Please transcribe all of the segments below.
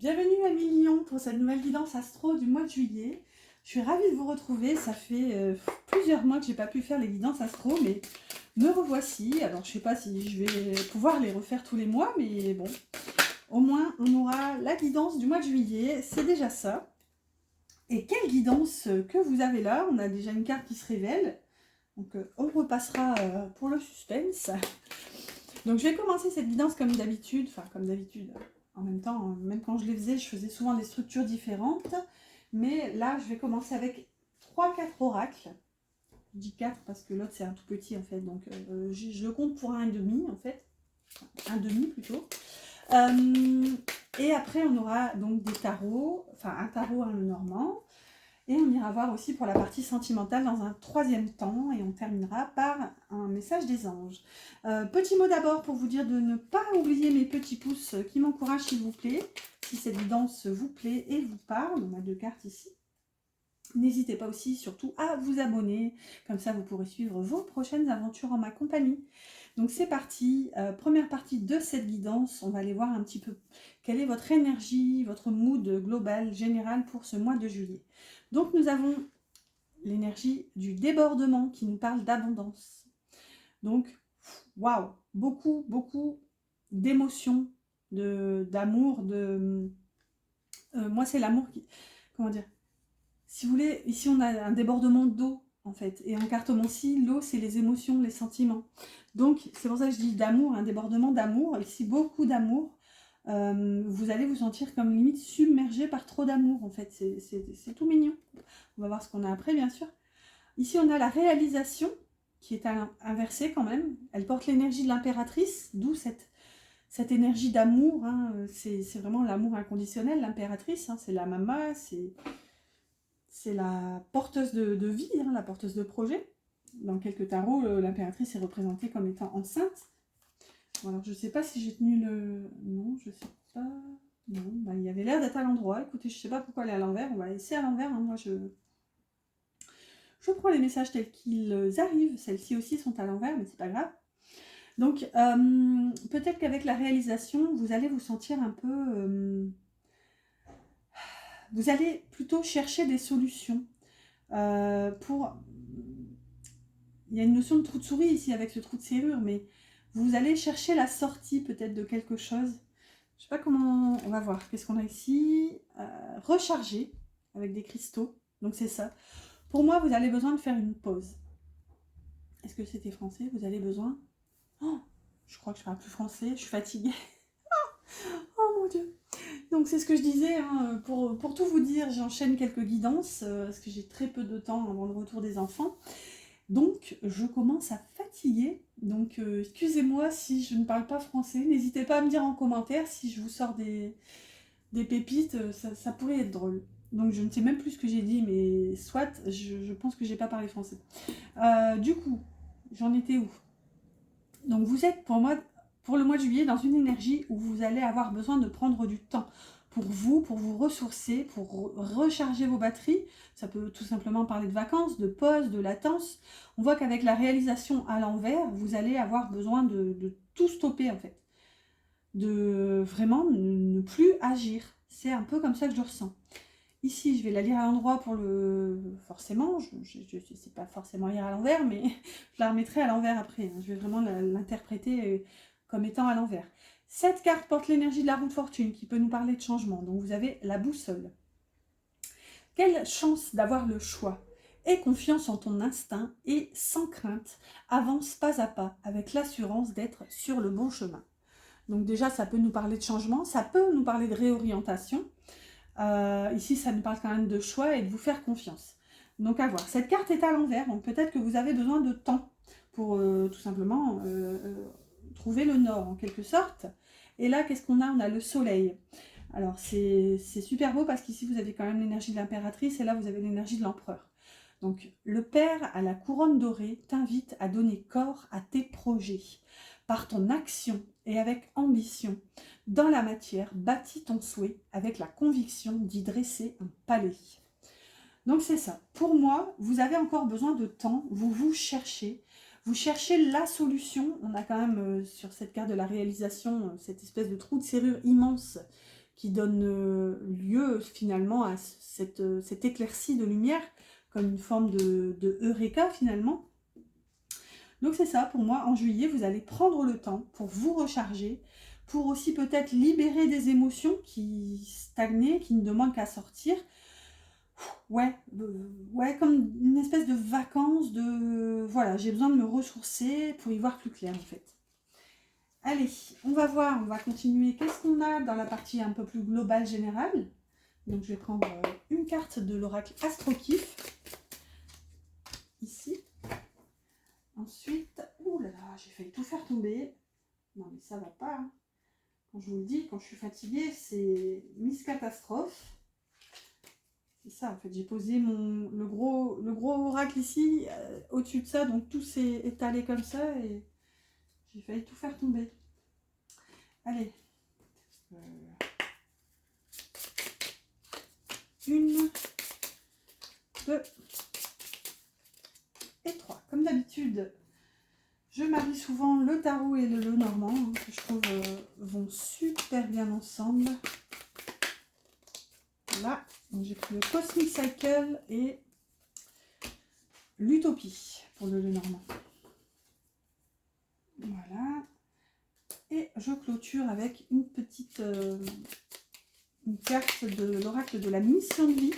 Bienvenue à Million pour cette nouvelle guidance astro du mois de juillet. Je suis ravie de vous retrouver. Ça fait plusieurs mois que j'ai pas pu faire les guidances astro, mais me revoici. Alors je sais pas si je vais pouvoir les refaire tous les mois, mais bon, au moins on aura la guidance du mois de juillet. C'est déjà ça. Et quelle guidance que vous avez là? On a déjà une carte qui se révèle. Donc on repassera pour le suspense. Donc je vais commencer cette guidance comme d'habitude, enfin comme d'habitude. En même temps, même quand je les faisais, je faisais souvent des structures différentes. Mais là, je vais commencer avec 3-4 oracles. Je dis 4 parce que l'autre c'est un tout petit en fait. Donc je le compte pour un demi en fait. Un demi plutôt. Et après, on aura donc des tarots, enfin un tarot, un normand. Et on ira voir aussi pour la partie sentimentale dans un troisième temps. Et on terminera par un message des anges. Petit mot d'abord pour vous dire de ne pas oublier mes petits pouces qui m'encouragent s'il vous plaît. Si cette guidance vous plaît et vous parle, on a 2 cartes ici. N'hésitez pas aussi surtout à vous abonner. Comme ça vous pourrez suivre vos prochaines aventures en ma compagnie. Donc c'est parti, première partie de cette guidance. On va aller voir un petit peu quelle est votre énergie, votre mood global, général pour ce mois de juillet. Donc nous avons l'énergie du débordement qui nous parle d'abondance. Donc, waouh, beaucoup d'émotions, d'amour, moi c'est l'amour qui... Comment dire? Si vous voulez, ici on a un débordement d'eau en fait. Et en cartomancie, l'eau c'est les émotions, les sentiments. Donc c'est pour ça que je dis d'amour, un débordement d'amour. Ici beaucoup d'amour. Vous allez vous sentir comme limite submergé par trop d'amour en fait. C'est tout mignon. On va voir ce qu'on a après bien sûr. Ici on a la réalisation qui est inversée quand même. Elle porte l'énergie de l'impératrice, d'où cette énergie d'amour. Hein. C'est vraiment l'amour inconditionnel, l'impératrice. Hein. C'est la mama, c'est la porteuse de vie, hein, la porteuse de projet. Dans quelques tarots, l'impératrice est représentée comme étant enceinte. Bon, alors je ne sais pas si j'ai tenu le... Non, je ne sais pas. Non, bah, il y avait l'air d'être à l'endroit. Écoutez, je ne sais pas pourquoi elle est à l'envers. On va laisser à l'envers. Hein. Moi, je prends les messages tels qu'ils arrivent. Celles-ci aussi sont à l'envers, mais c'est pas grave. Donc, peut-être qu'avec la réalisation, vous allez vous sentir un peu... vous allez plutôt chercher des solutions pour... Il y a une notion de trou de souris ici avec ce trou de serrure, mais vous allez chercher la sortie peut-être de quelque chose. Je sais pas comment... On va voir. Qu'est-ce qu'on a ici? Recharger avec des cristaux. Donc c'est ça. Pour moi, vous avez besoin de faire une pause. Est-ce que c'était français? Vous avez besoin... Oh, je crois que je parle plus français. Je suis fatiguée. Oh mon Dieu. Donc c'est ce que je disais. Hein, pour tout vous dire, j'enchaîne quelques guidances parce que j'ai très peu de temps avant le retour des enfants. Donc, je commence à fatiguer. Donc, excusez-moi si je ne parle pas français. N'hésitez pas à me dire en commentaire si je vous sors des pépites. Ça pourrait être drôle. Donc, je ne sais même plus ce que j'ai dit, mais soit, je pense que j'ai pas parlé français. Du coup, j'en étais où? Donc, vous êtes pour moi, pour le mois de juillet, dans une énergie où vous allez avoir besoin de prendre du temps pour vous ressourcer, pour recharger vos batteries. Ça peut tout simplement parler de vacances, de pause, de latence. On voit qu'avec la réalisation à l'envers, vous allez avoir besoin de tout stopper en fait. De vraiment ne plus agir. C'est un peu comme ça que je ressens. Ici, je vais la lire à l'endroit pour le... Forcément, je ne sais pas forcément lire à l'envers, mais je la remettrai à l'envers après. Je vais vraiment l'interpréter comme étant à l'envers. Cette carte porte l'énergie de la roue de fortune qui peut nous parler de changement. Donc vous avez la boussole. Quelle chance d'avoir le choix. Aie confiance en ton instinct et sans crainte, avance pas à pas avec l'assurance d'être sur le bon chemin. Donc déjà, ça peut nous parler de changement, ça peut nous parler de réorientation. Ici, ça nous parle quand même de choix et de vous faire confiance. Donc à voir. Cette carte est à l'envers, donc peut-être que vous avez besoin de temps pour tout simplement trouver le nord en quelque sorte. Et là, qu'est-ce qu'on a? On a le soleil. Alors c'est super beau parce qu'ici, vous avez quand même l'énergie de l'impératrice et là, vous avez l'énergie de l'empereur. Donc le père à la couronne dorée t'invite à donner corps à tes projets. Par ton action et avec ambition, dans la matière, bâtis ton souhait avec la conviction d'y dresser un palais. Donc c'est ça. Pour moi, vous avez encore besoin de temps, vous cherchez la solution. On a quand même sur cette carte de la réalisation cette espèce de trou de serrure immense qui donne lieu finalement à cette éclaircie de lumière, comme une forme de eureka finalement. Donc c'est ça, pour moi, en juillet, vous allez prendre le temps pour vous recharger, pour aussi peut-être libérer des émotions qui stagnaient, qui ne demandent qu'à sortir. Ouais, ouais, comme une espèce de vacances, voilà, j'ai besoin de me ressourcer pour y voir plus clair en fait. Allez, on va voir, on va continuer. Qu'est-ce qu'on a dans la partie un peu plus globale, générale? Donc je vais prendre une carte de l'oracle Astrokif, ici. Ensuite, ouh là là, j'ai failli tout faire tomber. Non mais ça va pas. Hein. Quand je vous le dis, quand je suis fatiguée, c'est Miss Catastrophe. C'est ça en fait, j'ai posé le gros oracle ici, au-dessus de ça, donc tout s'est étalé comme ça et j'ai failli tout faire tomber. Allez. Une, deux et trois. Comme d'habitude, je marie souvent le tarot et le Lenormand, hein, que je trouve vont super bien ensemble. Là, j'ai pris le Cosmic Cycle et l'Utopie pour le Lenormand. Voilà. Et je clôture avec une petite une carte de l'oracle de la mission de vie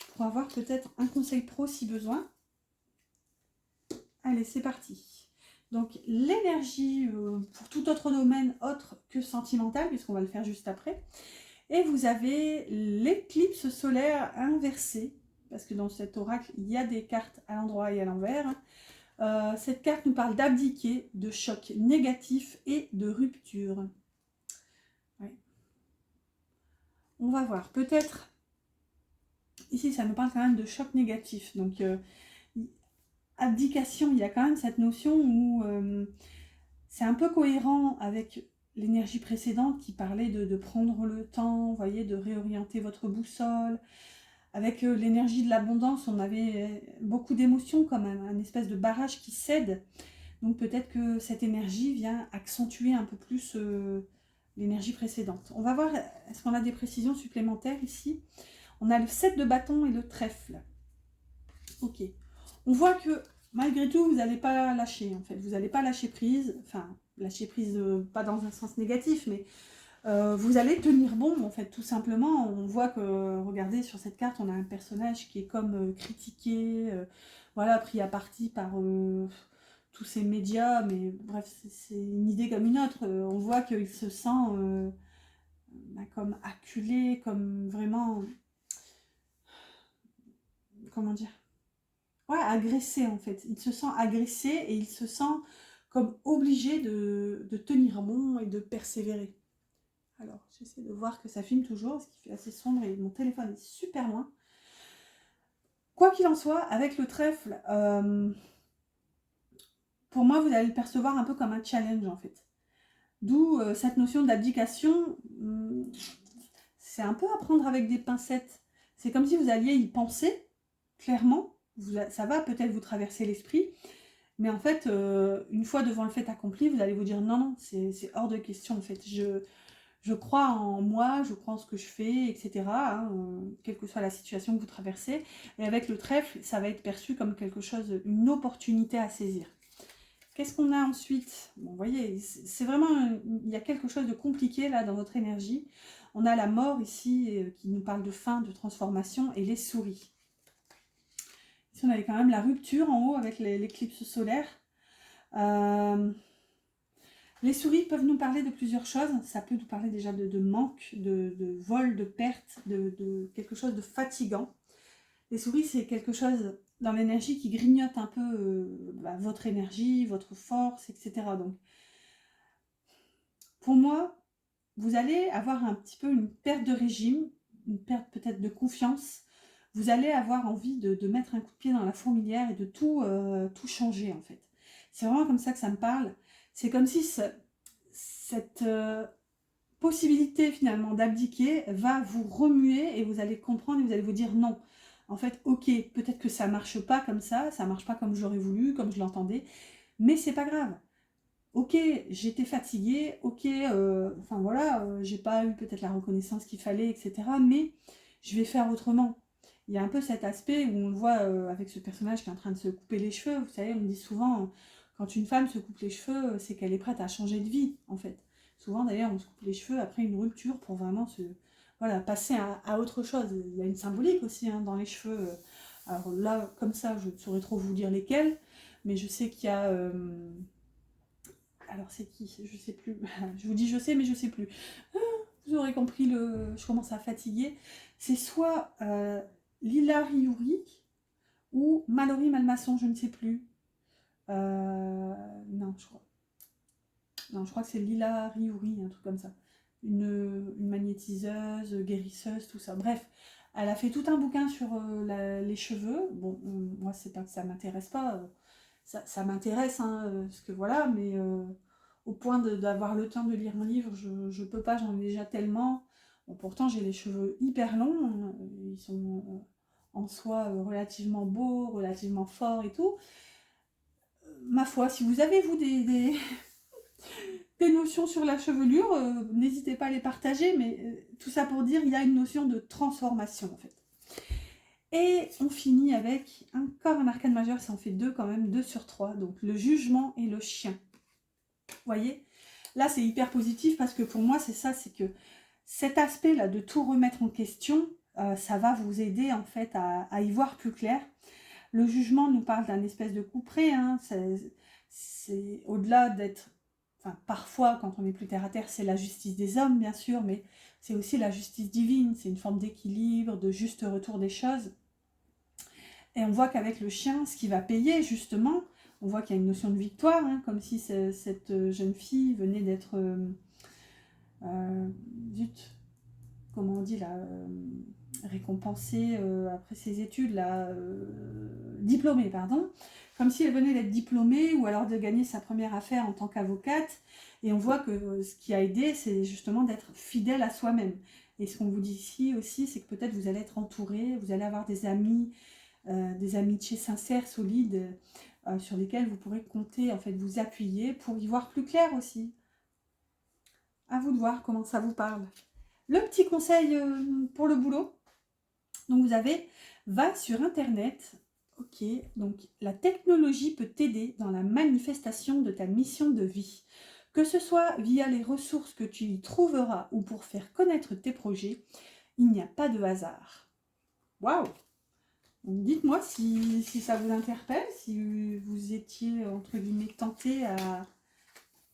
pour avoir peut-être un conseil pro si besoin. Allez, c'est parti. Donc, l'énergie pour tout autre domaine autre que sentimental, puisqu'on va le faire juste après. Et vous avez l'éclipse solaire inversée, parce que dans cet oracle, il y a des cartes à l'endroit et à l'envers. Cette carte nous parle d'abdiquer, de choc négatif et de rupture. Ouais. On va voir. Peut-être, ici, ça nous parle quand même de choc négatif. Donc, abdication, il y a quand même cette notion où c'est un peu cohérent avec l'énergie précédente qui parlait de prendre le temps, vous voyez, de réorienter votre boussole. Avec l'énergie de l'abondance, on avait beaucoup d'émotions, comme un espèce de barrage qui cède. Donc peut-être que cette énergie vient accentuer un peu plus l'énergie précédente. On va voir, est-ce qu'on a des précisions supplémentaires ici? On a le 7 de bâton et le trèfle. Ok. On voit que malgré tout, vous n'allez pas lâcher, en fait. Vous n'allez pas lâcher prise. Enfin, lâcher prise, pas dans un sens négatif, mais vous allez tenir bon, en fait, tout simplement. On voit que, regardez, sur cette carte, on a un personnage qui est comme critiqué, voilà, pris à partie par tous ces médias, mais bref, c'est une idée comme une autre. On voit qu'il se sent comme acculé, comme vraiment, comment dire, ouais, agressé en fait. Il se sent agressé et il se sent comme obligé de tenir bon et de persévérer. Alors, j'essaie de voir que ça filme toujours, ce qui fait assez sombre et mon téléphone est super loin. Quoi qu'il en soit, avec le trèfle, pour moi, vous allez le percevoir un peu comme un challenge en fait. D'où cette notion d'abdication, c'est un peu à prendre avec des pincettes. C'est comme si vous alliez y penser, clairement. Ça va peut-être vous traverser l'esprit. Mais en fait, une fois devant le fait accompli, vous allez vous dire non, non, c'est hors de question en fait. Je crois en moi, je crois en ce que je fais, etc. Hein, quelle que soit la situation que vous traversez. Et avec le trèfle, ça va être perçu comme quelque chose, une opportunité à saisir. Qu'est-ce qu'on a ensuite? Bon, vous voyez, c'est vraiment, il y a quelque chose de compliqué là dans votre énergie. On a la mort ici qui nous parle de fin, de transformation et les souris. Ici, on avait quand même la rupture en haut avec l'éclipse solaire. Les souris peuvent nous parler de plusieurs choses. Ça peut nous parler déjà de manque, de vol, de perte, de quelque chose de fatigant. Les souris, c'est quelque chose dans l'énergie qui grignote un peu votre énergie, votre force, etc. Donc, pour moi, vous allez avoir un petit peu une perte de régime, une perte peut-être de confiance. Vous allez avoir envie de mettre un coup de pied dans la fourmilière et de tout changer, en fait. C'est vraiment comme ça que ça me parle. C'est comme si cette possibilité, finalement, d'abdiquer va vous remuer et vous allez comprendre et vous allez vous dire non. En fait, ok, peut-être que ça marche pas comme ça marche pas comme j'aurais voulu, comme je l'entendais, mais c'est pas grave. ok, j'étais fatiguée, ok, enfin voilà, j'ai pas eu peut-être la reconnaissance qu'il fallait, etc. Mais je vais faire autrement. Il y a un peu cet aspect où on le voit avec ce personnage qui est en train de se couper les cheveux. Vous savez, on dit souvent, quand une femme se coupe les cheveux, c'est qu'elle est prête à changer de vie, en fait. Souvent, d'ailleurs, on se coupe les cheveux après une rupture pour vraiment voilà, passer à autre chose. Il y a une symbolique aussi hein, dans les cheveux. Alors là, comme ça, je ne saurais trop vous dire lesquels, mais je sais qu'il y a... alors c'est qui? Je sais plus. Je vous dis je sais, mais je sais plus. Vous aurez compris, je commence à fatiguer. C'est soit Lila Riouri ou Mallory Malmasson, je ne sais plus. Non, je crois. Non, je crois que c'est Lila Riouri, un truc comme ça. Une magnétiseuse, guérisseuse, tout ça. Bref, elle a fait tout un bouquin sur les cheveux. Bon, moi, c'est pas que ça m'intéresse pas. Ça m'intéresse, hein, parce que voilà, mais au point d'avoir le temps de lire un livre, je peux pas, j'en ai déjà tellement. Bon, pourtant, j'ai les cheveux hyper longs. Hein, ils sont en soi relativement beaux, relativement forts et tout. Ma foi, si vous avez, vous, des notions sur la chevelure, n'hésitez pas à les partager, mais tout ça pour dire, il y a une notion de transformation en fait. Et on finit avec encore un arcane majeur, ça en fait 2 quand même, 2 sur 3, donc le jugement et le chien. Vous voyez, là c'est hyper positif parce que pour moi c'est ça, c'est que cet aspect-là de tout remettre en question, ça va vous aider en fait à y voir plus clair. Le jugement nous parle d'un espèce de couperet, hein, c'est au-delà d'être... Enfin, parfois, quand on est plus terre à terre, c'est la justice des hommes, bien sûr, mais c'est aussi la justice divine, c'est une forme d'équilibre, de juste retour des choses. Et on voit qu'avec le chien, ce qui va payer, justement, on voit qu'il y a une notion de victoire, hein, comme si cette jeune fille venait d'être... zut, comment on dit là récompensée après ses études, là, diplômée, pardon, comme si elle venait d'être diplômée ou alors de gagner sa première affaire en tant qu'avocate. Et on voit que ce qui a aidé, c'est justement d'être fidèle à soi-même. Et ce qu'on vous dit ici aussi, c'est que peut-être vous allez être entouré, vous allez avoir des amis, des amitiés sincères, solides, sur lesquelles vous pourrez compter, en fait, vous appuyer pour y voir plus clair aussi. À vous de voir comment ça vous parle. Le petit conseil pour le boulot, donc vous avez, va sur Internet, ok, donc la technologie peut t'aider dans la manifestation de ta mission de vie. Que ce soit via les ressources que tu y trouveras ou pour faire connaître tes projets, il n'y a pas de hasard. Waouh! Dites-moi si ça vous interpelle, si vous étiez, entre guillemets, tenté à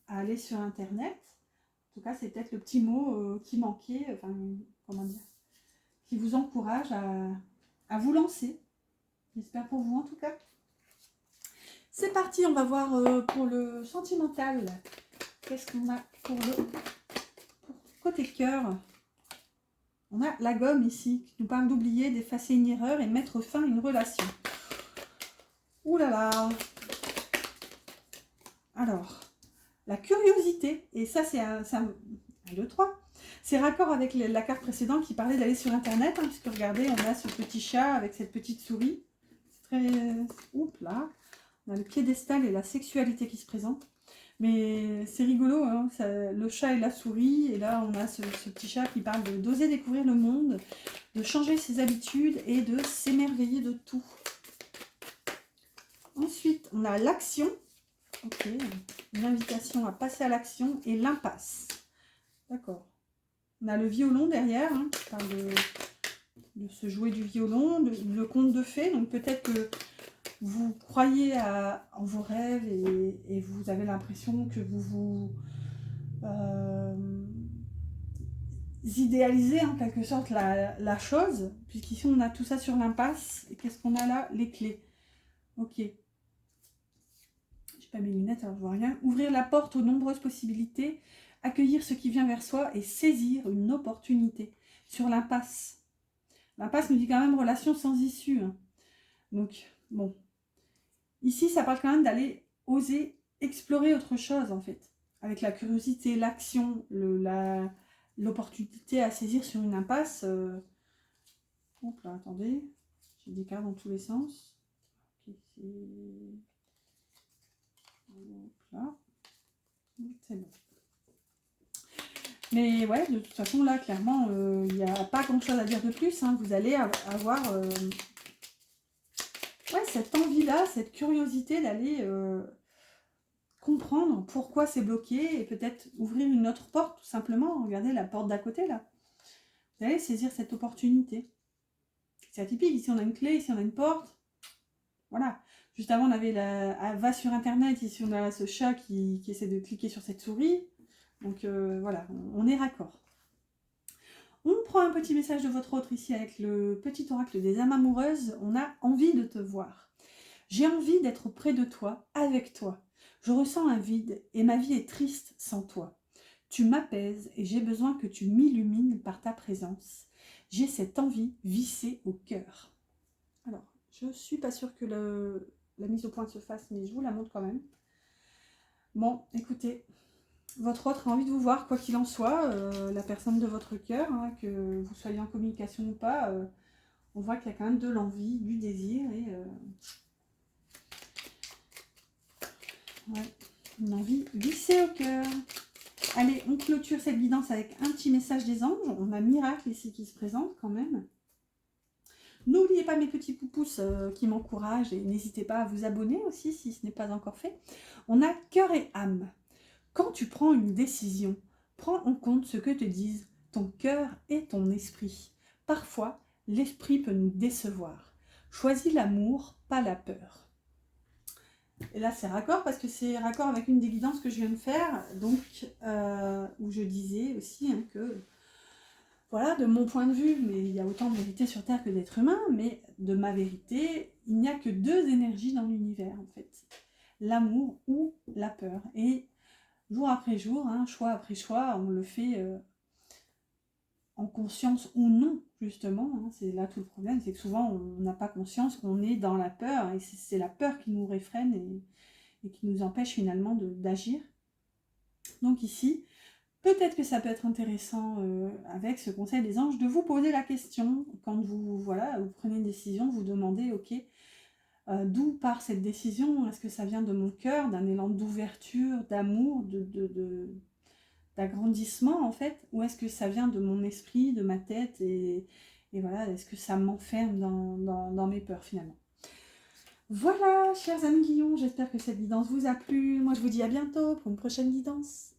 aller sur Internet. En tout cas, c'est peut-être le petit mot qui manquait, enfin, comment dire, qui vous encourage à vous lancer. J'espère pour vous en tout cas. C'est parti, on va voir pour le sentimental. Qu'est-ce qu'on a pour côté cœur? On a la gomme ici, qui nous parle d'oublier, d'effacer une erreur et mettre fin à une relation. Ouh là là! Alors, la curiosité, et ça c'est un 2, 3. C'est raccord avec la carte précédente qui parlait d'aller sur Internet, hein, puisque regardez, on a ce petit chat avec cette petite souris. C'est très... Oups là! On a le piédestal et la sexualité qui se présentent. Mais c'est rigolo, hein, le chat et la souris. Et là, on a ce petit chat qui parle d'oser découvrir le monde, de changer ses habitudes et de s'émerveiller de tout. Ensuite, on a l'action. Ok, une invitation à passer à l'action et l'impasse. D'accord. On a le violon derrière, hein, qui parle de se jouer du violon, le conte de fées. Donc peut-être que vous croyez en vos rêves et vous avez l'impression que vous idéalisez en quelque sorte la chose, puisqu'ici on a tout ça sur l'impasse. Et qu'est-ce qu'on a là? Les clés. Ok. J'ai pas mes lunettes, alors je vois rien. Ouvrir la porte aux nombreuses possibilités, accueillir ce qui vient vers soi et saisir une opportunité. Sur l'impasse. L'impasse nous dit quand même relation sans issue. Hein. Donc, bon. Ici, ça parle quand même d'aller oser explorer autre chose, en fait. Avec la curiosité, l'action, l'opportunité à saisir sur une impasse. Oups là, attendez. J'ai des cartes dans tous les sens. Ok, c'est... Oups là. C'est bon. Mais ouais, de toute façon, là, clairement, il n'y a pas grand-chose à dire de plus. Hein. Vous allez avoir ouais, cette envie-là, cette curiosité d'aller comprendre pourquoi c'est bloqué et peut-être ouvrir une autre porte, tout simplement. Regardez la porte d'à côté, là. Vous allez saisir cette opportunité. C'est atypique. Ici, on a une clé, ici, on a une porte. Voilà. Juste avant, on avait va sur Internet. Ici, on a ce chat qui essaie de cliquer sur cette souris. Donc, voilà, on est raccord. On prend un petit message de votre autre ici avec le petit oracle des âmes amoureuses. On a envie de te voir. J'ai envie d'être près de toi, avec toi. Je ressens un vide et ma vie est triste sans toi. Tu m'apaises et j'ai besoin que tu m'illumines par ta présence. J'ai cette envie vissée au cœur. Alors, je ne suis pas sûre que la mise au point se fasse, mais je vous la montre quand même. Bon, écoutez, votre autre a envie de vous voir, quoi qu'il en soit, la personne de votre cœur, hein, que vous soyez en communication ou pas, on voit qu'il y a quand même de l'envie, du désir et ouais, une envie vissée au cœur. Allez, on clôture cette guidance avec un petit message des anges. On a Miracle ici qui se présente quand même. N'oubliez pas mes petits poupous qui m'encouragent et n'hésitez pas à vous abonner aussi si ce n'est pas encore fait. On a Cœur et âme. Quand tu prends une décision, prends en compte ce que te disent ton cœur et ton esprit. Parfois, l'esprit peut nous décevoir. Choisis l'amour, pas la peur. Et là, c'est raccord parce que c'est raccord avec une des guidances que je viens de faire, donc où je disais aussi hein, que, voilà, de mon point de vue, mais il y a autant de vérité sur Terre que d'êtres humains, mais de ma vérité, il n'y a que deux énergies dans l'univers, en fait. L'amour ou la peur. Et jour après jour, hein, choix après choix, on le fait en conscience ou non, justement. Hein, c'est là tout le problème, c'est que souvent, on n'a pas conscience qu'on est dans la peur, et c'est la peur qui nous réfrène et qui nous empêche finalement d'agir. Donc ici, peut-être que ça peut être intéressant avec ce conseil des anges de vous poser la question quand vous prenez une décision, vous demandez ok, d'où part cette décision? Est-ce que ça vient de mon cœur, d'un élan d'ouverture, d'amour, d'agrandissement en fait, ou est-ce que ça vient de mon esprit, de ma tête et voilà, est-ce que ça m'enferme dans mes peurs finalement? Voilà, chers amis guillons, j'espère que cette guidance vous a plu. Moi, je vous dis à bientôt pour une prochaine guidance.